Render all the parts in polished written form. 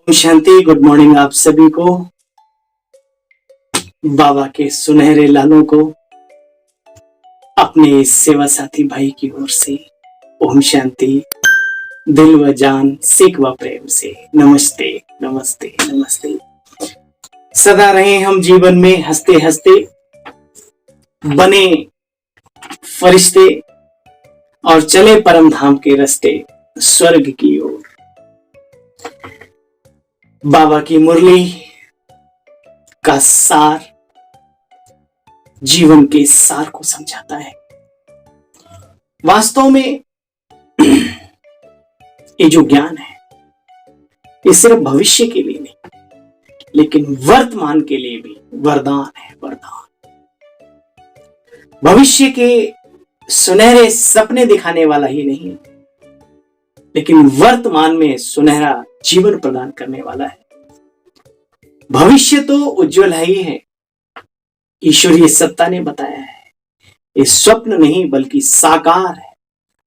शांति। Good morning आप सभी को, बाबा के सुनहरे लालों को अपने सेवा साथी भाई की ओर से ओम शांति। दिल व जान सीख व प्रेम से नमस्ते नमस्ते नमस्ते। सदा रहे हम जीवन में हंसते हंसते, बने फरिश्ते और चले परम धाम के रास्ते स्वर्ग की ओर। बाबा की मुरली का सार जीवन के सार को समझाता है। वास्तव में ये जो ज्ञान है ये सिर्फ भविष्य के लिए नहीं, लेकिन वर्तमान के लिए भी वरदान है। वरदान भविष्य के सुनहरे सपने दिखाने वाला ही नहीं, लेकिन वर्तमान में सुनहरा जीवन प्रदान करने वाला है। भविष्य तो उज्जवल है ही है, ईश्वरीय सत्ता ने बताया है। ये स्वप्न नहीं बल्कि साकार है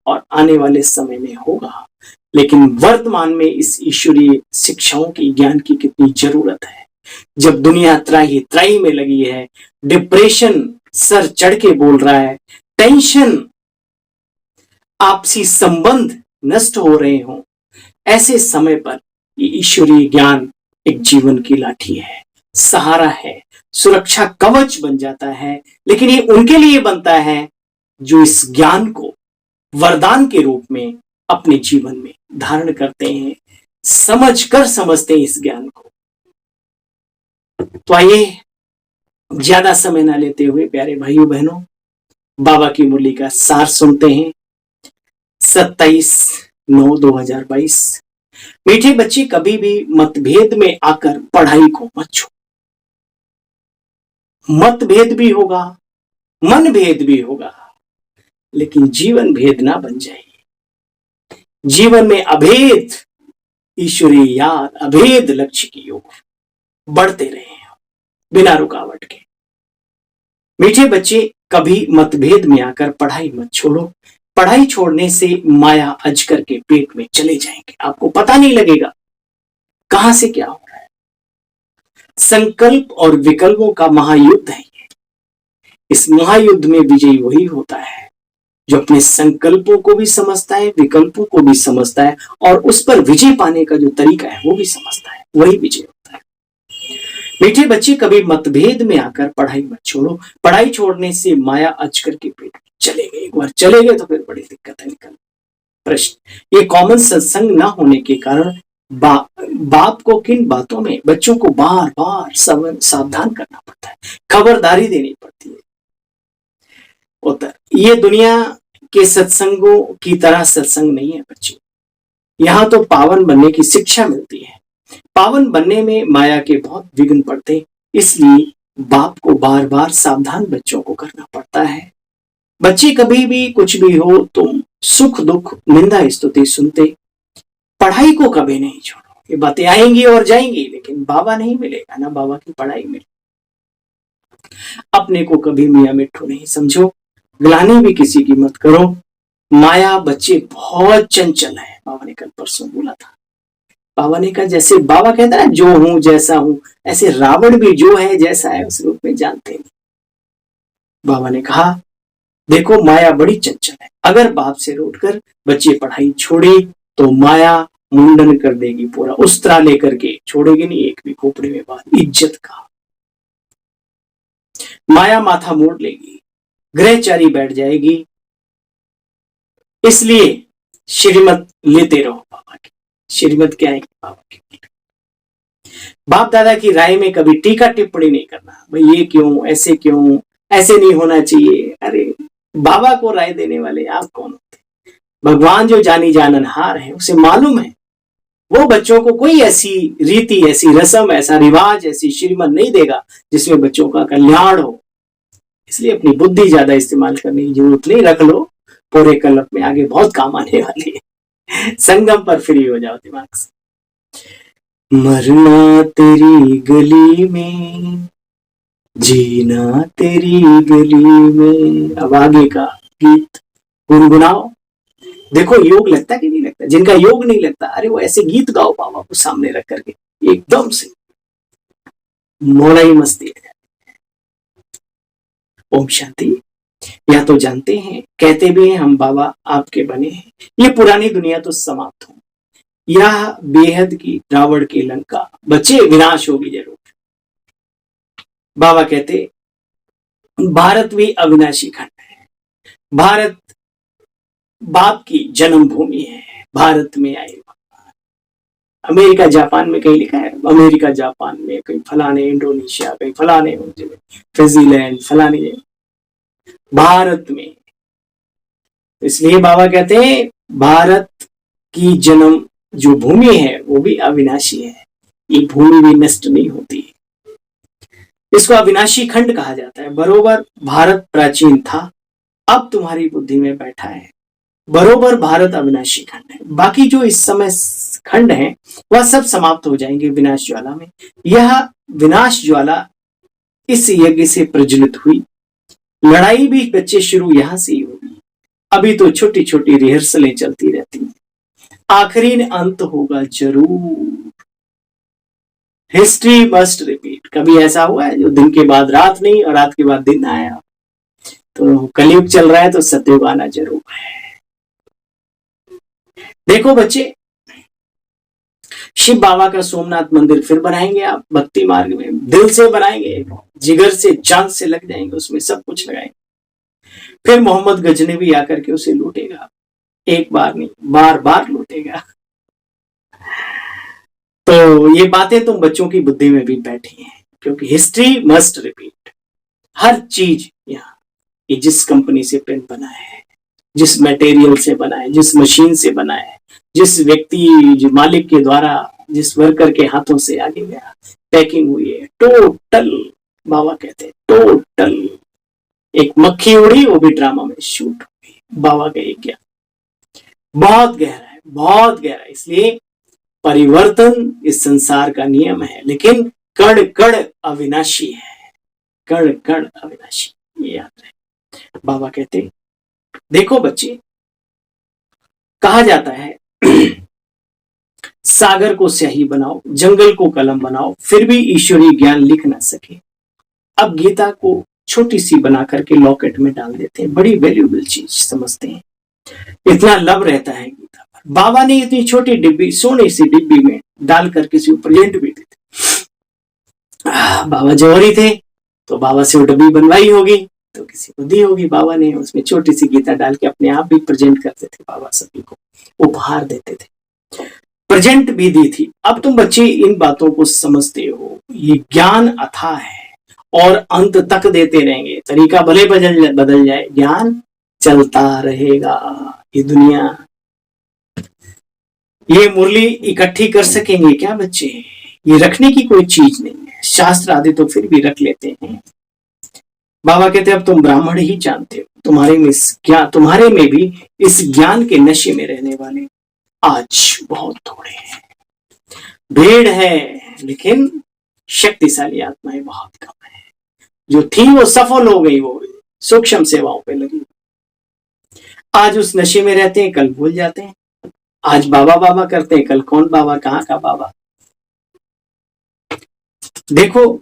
और आने वाले समय में होगा। लेकिन वर्तमान में इस ईश्वरीय शिक्षाओं की, ज्ञान की कितनी जरूरत है। जब दुनिया त्राही त्राही में लगी है, डिप्रेशन सर चढ़ के बोल रहा है, टेंशन, आपसी संबंध नष्ट हो रहे हो, ऐसे समय पर ये ईश्वरीय ज्ञान एक जीवन की लाठी है, सहारा है, सुरक्षा कवच बन जाता है। लेकिन ये उनके लिए बनता है जो इस ज्ञान को वरदान के रूप में अपने जीवन में धारण करते हैं, समझकर समझते हैं इस ज्ञान को। तो आइए ज्यादा समय ना लेते हुए प्यारे भाइयों बहनों, बाबा की मुरली का सार सुनते हैं। 27/9/2022। मीठे बच्चे, कभी भी मतभेद में आकर पढ़ाई को मत छोड़ो। मतभेद भी होगा, मन भेद भी होगा, लेकिन जीवन भेद ना बन जाए। जीवन में अभेद ईश्वरीय याद, अभेद लक्ष्य की ओर बढ़ते रहे बिना रुकावट के। मीठे बच्चे, कभी मतभेद में आकर पढ़ाई मत छोड़ो। पढ़ाई छोड़ने से माया अजगर के पेट में चले जाएंगे, आपको पता नहीं लगेगा कहां से क्या हो रहा है। संकल्प और विकल्पों का महायुद्ध है ये। इस महायुद्ध में विजयी वही होता है जो अपने संकल्पों को भी समझता है, विकल्पों को भी समझता है और उस पर विजय पाने का जो तरीका है वो भी समझता है, वही विजय होता है। मीठे बच्चे, कभी मतभेद में आकर पढ़ाई मत छोड़ो। पढ़ाई छोड़ने से माया अजगर के पेट में चले गए। एक बार चले गए तो फिर बड़ी दिक्कत है निकल। प्रश्न, ये कॉमन सत्संग ना होने के कारण बाप को किन बातों में बच्चों को बार बार सावधान करना पड़ता है, खबरदारी देनी पड़ती है। उत्तर, ये दुनिया के सत्संगों की तरह सत्संग नहीं है बच्चे। यहाँ तो पावन बनने की शिक्षा मिलती है। पावन बनने में माया के बहुत विघ्न पड़ते, इसलिए बाप को बार बार सावधान बच्चों को करना पड़ता है। बच्चे, कभी भी कुछ भी हो तुम सुख दुख निंदा स्तुति सुनते, पढ़ाई को कभी नहीं छोड़ो। ये बातें आएंगी और जाएंगी, लेकिन बाबा नहीं मिलेगा ना बाबा की पढ़ाई मिले। अपने को कभी मियाँ मिट्ठू नहीं समझो, ग्लानि भी किसी की मत करो। माया बच्चे बहुत चंचल है, बाबा ने कल परसों बोला था। बाबा ने कहा, जैसे बाबा कहता है जो हूं जैसा हूं, ऐसे रावण भी जो है जैसा है उस रूप में जानते नहीं। बाबा ने कहा, देखो माया बड़ी चंचल है। अगर बाप से रूठकर बच्चे पढ़ाई छोड़े तो माया मुंडन कर देगी, पूरा उस्तरा लेकर के छोड़ेगी नहीं एक भी खोपड़ी में बात इज्जत का। माया माथा मोड़ लेगी, ग्रहचारी बैठ जाएगी। इसलिए श्रीमत लेते रहो बाबा की। श्रीमत क्या है? बाबा की। बाप दादा की राय में कभी टीका टिप्पणी नहीं करना, भाई ये क्यों, ऐसे क्यों, ऐसे नहीं होना चाहिए। अरे बाबा को राय देने वाले आप कौन होते? भगवान जो जानी जाननहार है, उसे मालूम है वो बच्चों को कोई ऐसी रीति, ऐसी रस्म, ऐसा रिवाज, ऐसी श्रीमत नहीं देगा जिसमें बच्चों का कल्याण हो। इसलिए अपनी बुद्धि ज्यादा इस्तेमाल करने की जरूरत नहीं, रख लो पूरे कल्प में, आगे बहुत काम आने वाली है। संगम पर फ्री हो जाओ दिमाग से। मरना तेरी गली में, जीना तेरी गली में। अब आगे का गीत गुनगुनाओ। देखो योग लगता कि नहीं लगता? जिनका योग नहीं लगता, अरे वो ऐसे गीत गाओ बाबा को सामने रख करके, एकदम से मौला ही मस्ती है। ओम शांति। या तो जानते हैं, कहते भी हैं हम बाबा आपके बने हैं, ये पुरानी दुनिया तो समाप्त हो, यह बेहद की रावण की लंका बच्चे विनाश होगी जरूर। बाबा कहते भारत भी अविनाशी खंड है, भारत बाप की जन्मभूमि है, भारत में आए। अमेरिका जापान में कहीं लिखा है, अमेरिका जापान में, कहीं फलाने इंडोनेशिया, कहीं फलाने स्विट्जरलैंड, फलाने भारत में। इसलिए बाबा कहते हैं भारत की जन्म जो भूमि है वो भी अविनाशी है, ये भूमि भी नष्ट नहीं होती। इसको अविनाशी खंड कहा जाता है। बरोबर भारत प्राचीन था, अब तुम्हारी बुद्धि में बैठा है, बरोबर भारत अविनाशी खंड है। बाकी जो इस समय खंड है वह सब समाप्त हो जाएंगे विनाश ज्वाला में। यह विनाश ज्वाला इस यज्ञ से प्रज्वलित हुई, लड़ाई भी बच्चे शुरू यहां से ही होगी। अभी तो छोटी छोटी रिहर्सलें चलती रहती हैं, आखिरी अंत होगा जरूर। History must repeat. कभी ऐसा हुआ है जो दिन के बाद रात नहीं और रात के बाद दिन आया? तो कलयुग चल रहा है तो सत्ययुग आना जरूर है। देखो बच्चे, शिव बाबा का सोमनाथ मंदिर फिर बनाएंगे आप, भक्ति मार्ग में दिल से बनाएंगे, जिगर से जान से लग जाएंगे, उसमें सब कुछ लगाएंगे। फिर मोहम्मद गजनबी आकर के उसे लूटेगा, एक बार नहीं बार बार लूटेगा। तो ये बातें तुम बच्चों की बुद्धि में भी बैठी हैं, क्योंकि हिस्ट्री मस्ट रिपीट। हर चीज यहाँ, ये जिस कंपनी से पेन बना है, जिस मटेरियल से बना है, जिस मशीन से बना है, जिस व्यक्ति जो मालिक के द्वारा जिस वर्कर के हाथों से आगे गया, पैकिंग हुई है, टोटल बाबा कहते हैं टोटल। एक मक्खी उड़ी वो भी ड्रामा में शूट हुई। बाबा का एक ज्ञान बहुत गहरा है, बहुत गहरा। इसलिए परिवर्तन इस संसार का नियम है, लेकिन कण कण अविनाशी है, कण कण अविनाशी, ये याद रहे। बाबा कहते देखो बच्चे, कहा जाता है सागर को स्याही बनाओ, जंगल को कलम बनाओ, फिर भी ईश्वरीय ज्ञान लिख ना सके। अब गीता को छोटी सी बना करके लॉकेट में डाल देते हैं, बड़ी वैल्यूएबल चीज समझते हैं, इतना लव रहता है गीता पर। बाबा ने इतनी छोटी डिब्बी, सोने सी डिब्बी में डाल कर किसी को प्रेजेंट भी देते। बाबा जौहरी थे तो बाबा से वो डब्बी बनवाई होगी तो किसी को दी होगी, बाबा ने उसमें छोटी सी गीता डाल के अपने आप भी प्रेजेंट करते थे, बाबा सभी को उपहार देते थे, प्रेजेंट भी दी थी। अब तुम बच्चे इन बातों को समझते हो, ये ज्ञान अथाह है और अंत तक देते रहेंगे। तरीका भले बदल जाए, ज्ञान चलता रहेगा। ये दुनिया, ये मुरली इकट्ठी कर सकेंगे क्या बच्चे? ये रखने की कोई चीज नहीं है, शास्त्र आदि तो फिर भी रख लेते हैं। बाबा कहते अब तुम ब्राह्मण ही जानते हो, तुम्हारे में भी इस ज्ञान के नशे में रहने वाले आज बहुत थोड़े हैं। भीड़ है लेकिन शक्तिशाली आत्माएं बहुत कम है। जो थी वो सफल हो गई, वो सूक्ष्म सेवाओं पे लगी। आज उस नशे में रहते हैं, कल भूल जाते हैं। आज बाबा बाबा करते हैं, कल कौन बाबा, कहाँ का बाबा। देखो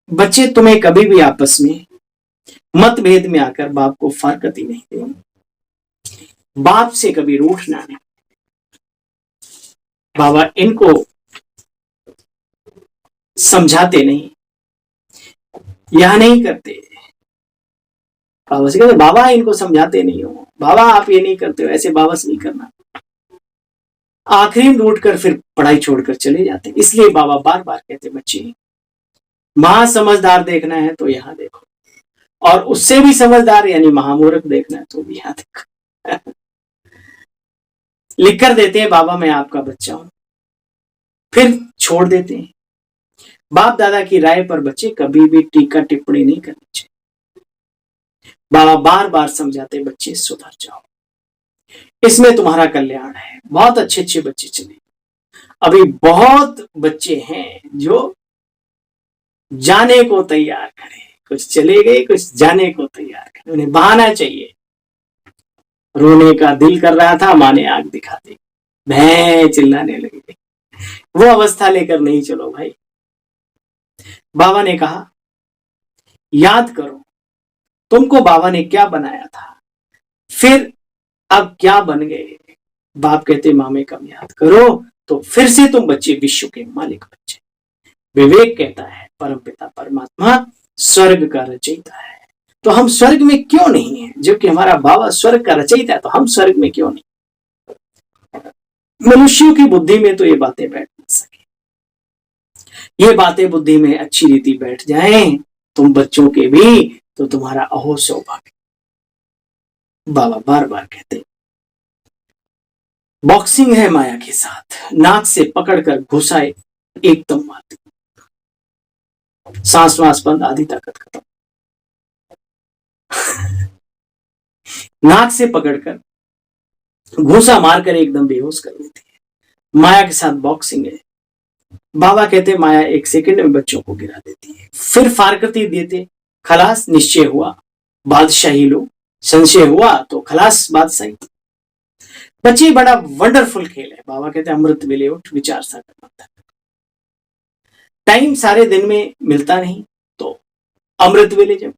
बच्चे, तुम्हें कभी भी आपस में मतभेद में आकर बाप को फरकत ही नहीं देंगे। बाप से कभी रूठना नहीं। बाबा इनको समझाते नहीं, यह नहीं करते। बाबा से कहते बाबा इनको समझाते नहीं हो, बाबा आप ये नहीं करते हो, ऐसे बाबा से नहीं करना। आखिरी में रूठ कर फिर पढ़ाई छोड़कर चले जाते। इसलिए बाबा बार बार कहते बच्चे, महासमझदार देखना है तो यहां देखो, और उससे भी समझदार यानी महामूर्ख देखना है तो भी यहां देखो। लिख कर देते हैं बाबा मैं आपका बच्चा हूं, फिर छोड़ देते हैं। बाप दादा की राय पर बच्चे कभी भी टीका टिप्पणी नहीं करनी चाहिए। बाबा बार बार समझाते बच्चे सुधर जाओ, इसमें तुम्हारा कल्याण है। बहुत अच्छे अच्छे बच्चे चले, अभी बहुत बच्चे हैं जो जाने को तैयार खड़े, कुछ चले गए, कुछ जाने को तैयार खड़े। उन्हें बहाना चाहिए। रोने का दिल कर रहा था, माँ ने आग दिखा दी, भैं चिल्लाने लगी, वो अवस्था लेकर नहीं चलो भाई। बाबा ने कहा याद करो तुमको बाबा ने क्या बनाया था, फिर अब क्या बन गए। बाप कहते मामे कब याद करो तो फिर से तुम बच्चे विश्व के मालिक बच्चे। विवेक कहता है परमपिता परमात्मा स्वर्ग का रचयिता है, तो हम स्वर्ग में क्यों नहीं है, जबकि हमारा बाबा स्वर्ग का रचयिता है, तो हम स्वर्ग में क्यों नहीं। मनुष्यों की बुद्धि में तो ये बातें बैठ ना सके, ये बातें बुद्धि में अच्छी रीति बैठ जाएं तुम बच्चों के भी, तो तुम्हारा अहो सौभाग्य। बाबा बार बार कहते बॉक्सिंग है माया के साथ, नाक से पकड़कर घुसाए एकदम मारती, सांस वास बंद, आधी ताकत खत्म। नाक से पकड़कर घूसा मारकर एकदम बेहोश कर देती है। माया के साथ बॉक्सिंग है। बाबा कहते माया एक सेकंड में बच्चों को गिरा देती है, फिर फारकती देते, खलास निश्चय हुआ बादशाही लो, संशय हुआ तो खलास बादशाही। बच्चे बड़ा वंडरफुल खेल है। बाबा कहते अमृत वेले उठ विचार सागर मंथन। टाइम सारे दिन में मिलता नहीं, तो अमृत वेले जब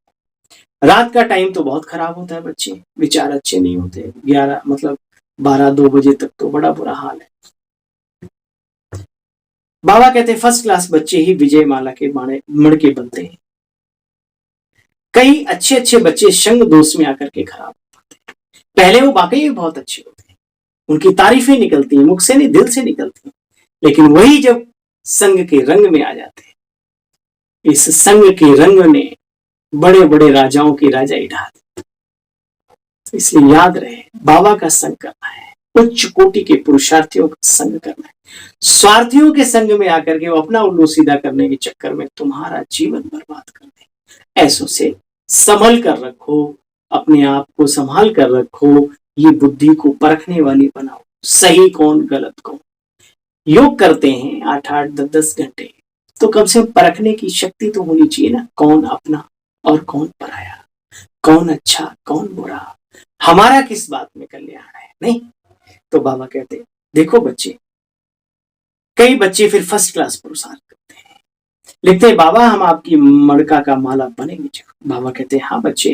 रात का टाइम तो बहुत खराब होता है, बच्चे विचार अच्छे नहीं होते, 11 मतलब 12-2 बजे तक तो बड़ा बुरा हाल है। बाबा कहते फर्स्ट क्लास बच्चे ही विजय माला के मणके बनते हैं। कई अच्छे अच्छे बच्चे संग दोष में आकर के खराब होते हैं। पहले वो वाकई में बहुत अच्छे होते हैं, उनकी तारीफें निकलती हैं, मुख से नहीं दिल से निकलती हैं, लेकिन वही जब संग के रंग में आ जाते हैं, इस संग के रंग ने बड़े बड़े राजाओं की राजाई ढा दी। इसलिए याद रहे बाबा का संग करना है, उच्च कोटि के पुरुषार्थियों का संग करना है। स्वार्थियों के संग में आकर के वो अपना उल्लू सीधा करने के चक्कर में तुम्हारा जीवन बर्बाद कर दे। ऐसों से संभल कर रखो, अपने आप को संभाल कर रखो, ये बुद्धि को परखने वाली बनाओ, सही कौन गलत कौन। योग करते हैं 8-8 10-10 घंटे, तो कम से कम परखने की शक्ति तो होनी चाहिए ना, कौन अपना और कौन पराया, कौन अच्छा कौन बुरा, हमारा किस बात में कल्याण है। नहीं तो बाबा कहते देखो बच्चे, कई बच्चे फिर फर्स्ट क्लास पुरुषार्थ करते हैं, लिखते हैं बाबा हम आपकी मड़का का माला बनेंगे जरूर। बाबा कहते हैं हाँ बच्चे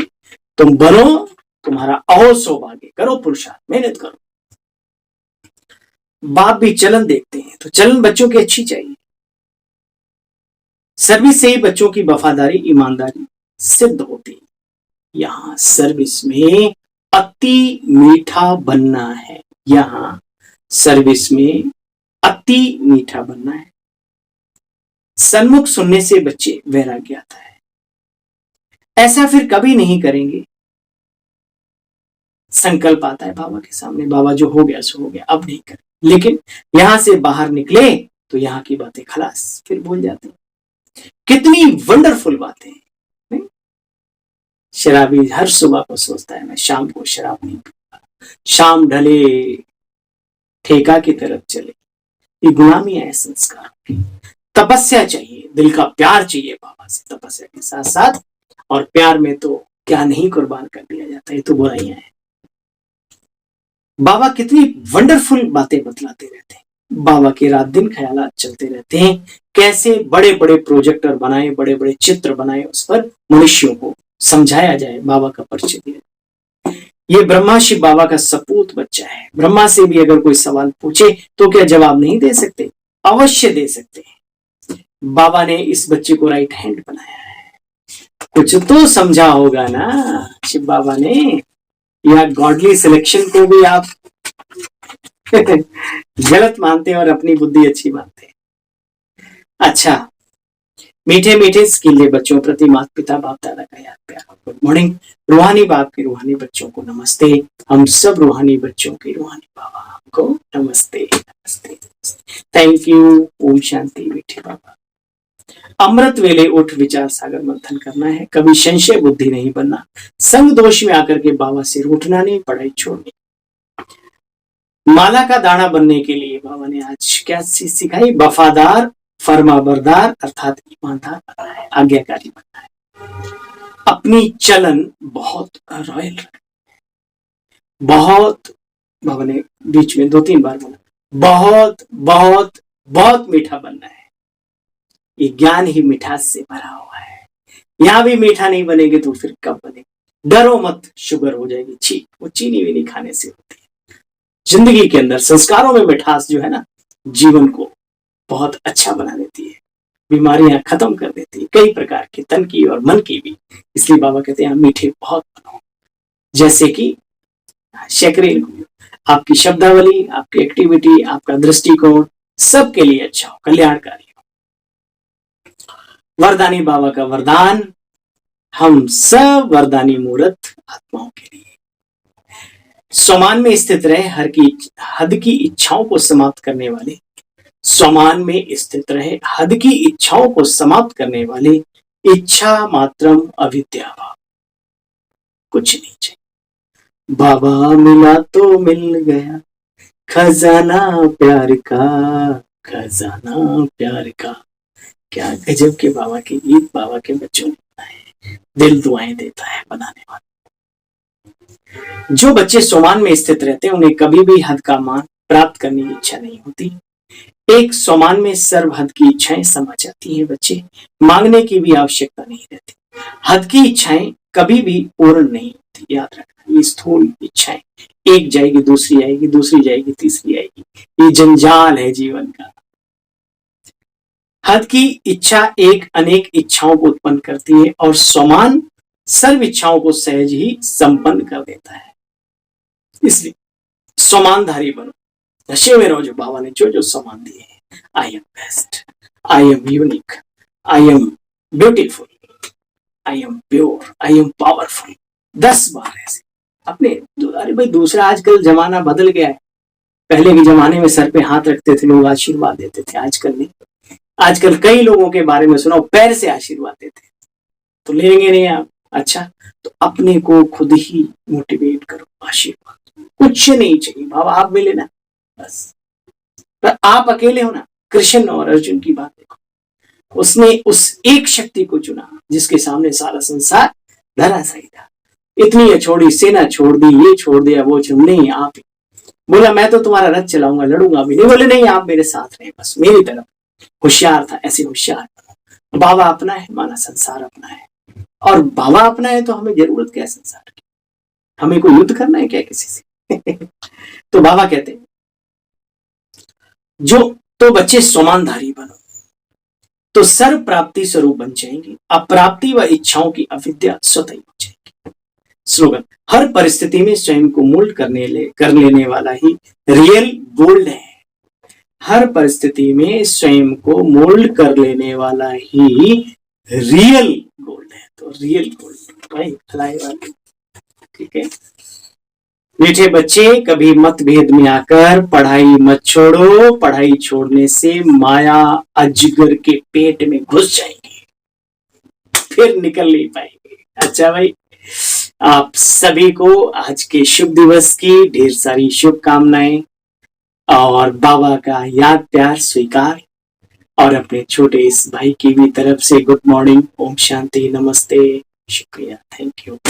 तुम बनो, तुम्हारा अहो सौभाग्य, करो पुरुषार्थ, मेहनत करो। बाप भी चलन देखते हैं, तो चलन बच्चों की अच्छी चाहिए। सर्विस से ही बच्चों की वफादारी ईमानदारी सिद्ध होती है। यहाँ सर्विस में अति मीठा बनना है, यहाँ सर्विस में अति मीठा बनना है। सन्मुख सुनने से बच्चे वैराग्य आता है। ऐसा फिर कभी नहीं करेंगे, संकल्प आता है बाबा के सामने, बाबा जो हो गया सो हो गया, अब नहीं करें। लेकिन यहां से बाहर निकले तो यहाँ की बातें खलास, फिर भूल जाते हैं। कितनी वंडरफुल बातें। शराबी हर सुबह को सोचता है मैं शाम को शराब नहीं पीऊंगा, शाम ढले ठेका की तरफ चले। ये गुलामी है संस्कार की। तपस्या चाहिए, दिल का प्यार चाहिए बाबा से, तपस्या के साथ साथ। और प्यार में तो क्या नहीं कुर्बान कर दिया जाता है, ये तो बुराइयां हैं। बाबा कितनी वंडरफुल बातें बतलाते रहते हैं। बाबा के रात दिन ख्यालात चलते रहते हैं, कैसे बड़े बड़े प्रोजेक्टर बनाए, बड़े बड़े चित्र बनाए, उस पर मनुष्यों को समझाया जाए, बाबा का परिचय दिया। ये ब्रह्मा शिव बाबा का सपूत बच्चा है। ब्रह्मा से भी अगर कोई सवाल पूछे तो क्या जवाब नहीं दे सकते? अवश्य दे सकते हैं। बाबा ने इस बच्चे को राइट हैंड बनाया है, कुछ तो समझा होगा ना शिव बाबा ने, या गॉडली सिलेक्शन को भी आप गलत मानते हैं और अपनी बुद्धि अच्छी मानते हैं। अच्छा, मीठे मीठे स्किले बच्चों प्रति माता पिता बाप दादा का याद प्यार। Good morning. रूहानी बाप के रूहानी बच्चों को नमस्ते। हम सब रूहानी बच्चों के रूहानी बाबा को नमस्ते नमस्ते। Thank you. ओम शांति। मीठे बाबा। अमृत वेले उठ विचार सागर मंथन करना है, कभी संशय बुद्धि नहीं बनना, संग दोष में आकर के बाबा से रूठना नहीं, पढ़ाई छोड़नी। माला का दाना बनने के लिए बाबा ने आज क्या चीज सिखाई? वफादार, फर्माबरदार अर्थात ईमानदार बनना है, आज्ञाकारी बनना है। अपनी चलन बहुत रॉयल, बहुत, बाबा ने बीच में 2-3 बार बोला, बहुत बहुत बहुत मीठा बनना है। ये ज्ञान ही मिठास से भरा हुआ है। यहां भी मीठा नहीं बनेगी तो फिर कब बनेगा? डरो मत, शुगर हो जाएगी। छी, वो चीनी भी नहीं खाने से होती है। जिंदगी के अंदर संस्कारों में मिठास जो है ना, जीवन को बहुत अच्छा बना देती है, बीमारियां खत्म कर देती है, कई प्रकार की, तन की और मन की भी। इसलिए बाबा कहते हैं मीठे बहुत बनो। जैसे कि शक्कर, आपकी शब्दावली, आपकी एक्टिविटी, आपका दृष्टिकोण सबके लिए अच्छा हो, कल्याणकारी हो। वरदानी बाबा का वरदान हम सब वरदानी मूर्त आत्माओं के लिए स्वमान में स्थित रहे, हद की इच्छाओं को समाप्त करने वाले, स्वमान में स्थित रहे, हद की इच्छाओं को समाप्त करने वाले, इच्छा मात्रम अविद्या भाव, कुछ नहीं चाहिए। बाबा मिला तो मिल गया खजाना प्यार का, खजाना प्यार का। क्या गजब के बाबा के गीत बाबा के बच्चों ने बनाए। दिल दुआएं देता है बनाने वाला। जो बच्चे स्वमान में स्थित रहते हैं उन्हें कभी भी हद का मान प्राप्त करने की इच्छा नहीं होती। एक स्वमान में सर्व हद की इच्छाएं समा जाती हैं। बच्चे मांगने की भी आवश्यकता नहीं रहती। हद की इच्छाएं कभी भी पूर्ण नहीं होती, याद रखना। ये स्थूल इच्छाएं, एक जाएगी दूसरी आएगी, दूसरी जाएगी तीसरी आएगी, ये जंजाल है जीवन का। हद की इच्छा एक अनेक इच्छाओं को उत्पन्न करती है और स्वमान सर्व इच्छाओं को सहज ही संपन्न कर देता है। इसलिए स्वमानधारी बनो, नशे में रहो। जो बाबा ने जो जो स्वमान दिए हैं, I am best, I am unique, I am beautiful, I am pure, I am powerful. 10 बार ऐसे अपने। अरे भाई, दूसरा आजकल जमाना बदल गया है। पहले के जमाने में सर पे हाथ रखते थे लोग, आशीर्वाद देते थे, आजकल नहीं। आजकल कई लोगों के बारे में सुना पैर से आशीर्वाद देते, तो लेंगे नहीं आप। अच्छा, तो अपने को खुद ही मोटिवेट करो, आशीर्वाद कुछ नहीं चाहिए। बाबा आप मिले ना बस। पर आप अकेले हो ना। कृष्ण और अर्जुन की बात देखो, उसने उस एक शक्ति को चुना जिसके सामने सारा संसार धराशायी था। इतनी छोड़ी, सेना छोड़ दी, ये छोड़ दिया, वो छोड़, नहीं आप ही। बोला मैं तो तुम्हारा रथ चलाऊंगा, लड़ूंगा भी नहीं। बोले नहीं, आप मेरे साथ रहे बस, मेरी तरफ। होशियार था, ऐसे होशियार। बाबा अपना है, माना संसार अपना है। और बाबा अपना है तो हमें जरूरत क्या है संसार की? हमें कोई युद्ध करना है क्या किसी से? तो बाबा कहते हैं जो तो बच्चे स्वमानधारी बनो तो सर्व प्राप्ति स्वरूप बन जाएंगे। अप्राप्ति व इच्छाओं की अविद्या स्वतः हो जाएगी। स्लोगन, हर परिस्थिति में स्वयं को मोल्ड कर लेने वाला ही रियल गोल्ड है। हर परिस्थिति में स्वयं को मोल्ड कर लेने वाला ही रियल गोल्ड है। तो रियल गोल्ड भाई भलाई वाली, ठीक है। मीठे बच्चे, कभी मतभेद में आकर पढ़ाई मत छोड़ो। पढ़ाई छोड़ने से माया अजगर के पेट में घुस जाएंगी, फिर निकल नहीं पाएंगे। अच्छा भाई, आप सभी को आज के शुभ दिवस की ढेर सारी शुभकामनाएं और बाबा का याद प्यार स्वीकार। और अपने छोटे इस भाई की भी तरफ से गुड मॉर्निंग, ओम शांति, नमस्ते, शुक्रिया, थैंक यू।